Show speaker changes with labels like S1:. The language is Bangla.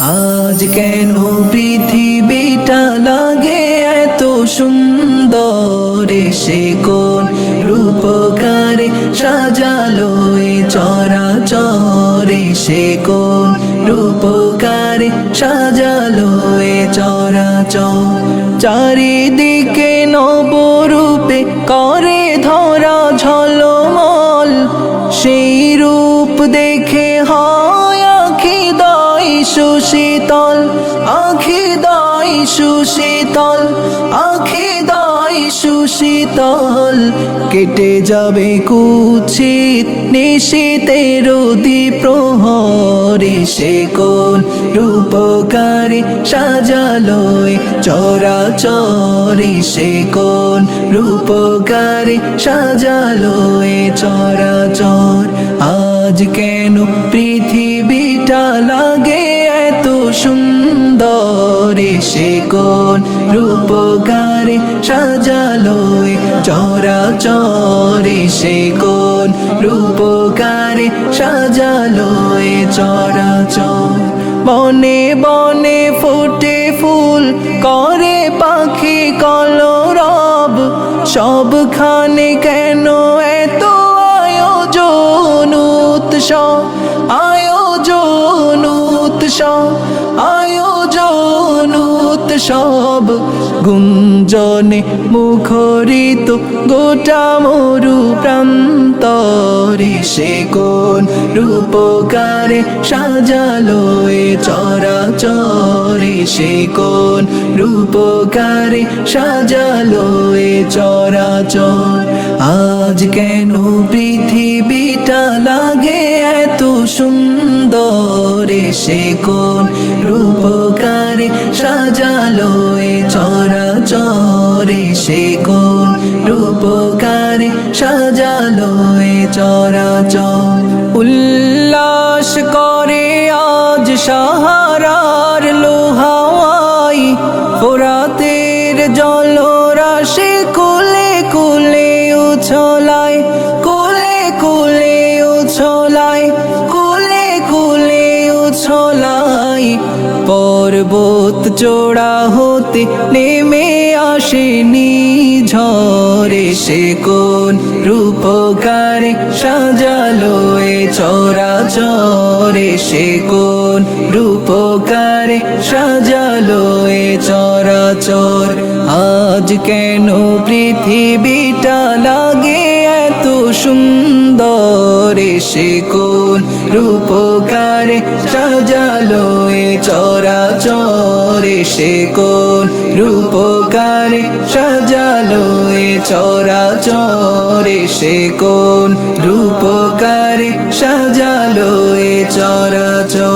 S1: আজ কেন পৃথিবীটা লাগে এত সুন্দর, সে কোন রূপকারে সাজালো এ চরাচরে, সে কোন রূপকারে সাজালো এ চরাচর। চারিদিকে নবরূপে করে ধরা ঝলমল, সেই রূপ দেখে হয় আখি দাই সুশীতল, আখি দাই সুশীতল, আখি দাই সুশীতল। কেটে যাবে কুৎসিত নিশীতের প্রহরে, সে কোন রূপকারে সাজালো এ চরাচরে, সে কোন রূপকারে সাজালো এ চরাচর। আজ কেন পৃথিবীটা লাগে এত সুন্দর, সে কোন রূপকারে সাজালো এ চরাচরে, সে কোন রূপকারে সাজালো এ চরাচর। বনে বনে ফুটে ফুল করে পাখি কলরব, সবখানে কেন এত আয়োজন উৎসব, আয়োজন উৎসব, আয়োজন উৎসব। গুঞ্জনে মুখরিত গোটা মরু প্রান্তরে, সে কোন রূপকারে সাজালো এ চরাচরে, সে কোন রূপকারে সাজালো এ চরাচর। আজ কেন পৃথিবীটা লাগে এত সুন্দর, সে কোন রূপকারে সাজালো এ চরাচরে, সে কোন রূপকারে সাজালো এ চরাচর। উল্লাস করে আজ সাহারার লোহাওয়াই, ফোরাতের জলরাশি কুলে কুলে উছলায়, কুলে কুলে উছলায়, কুলে কুলে উছলায়। পর্বত চূড়া হতে নেমে আসেনি ঝরে, সে কোন রূপকারে সাজালো এ চরাচরে, সে কোন রূপকারে সাজালো এ চরাচর। আজ কেন পৃথিবীটা লাগে এত সুন্দর, সে কোন রূপকারে সাজালো এ চরাচরে, সে কোন রূপকারে সাজালো এ চরাচরে, সে কোন রূপকারে সাজালো এ চরাচর।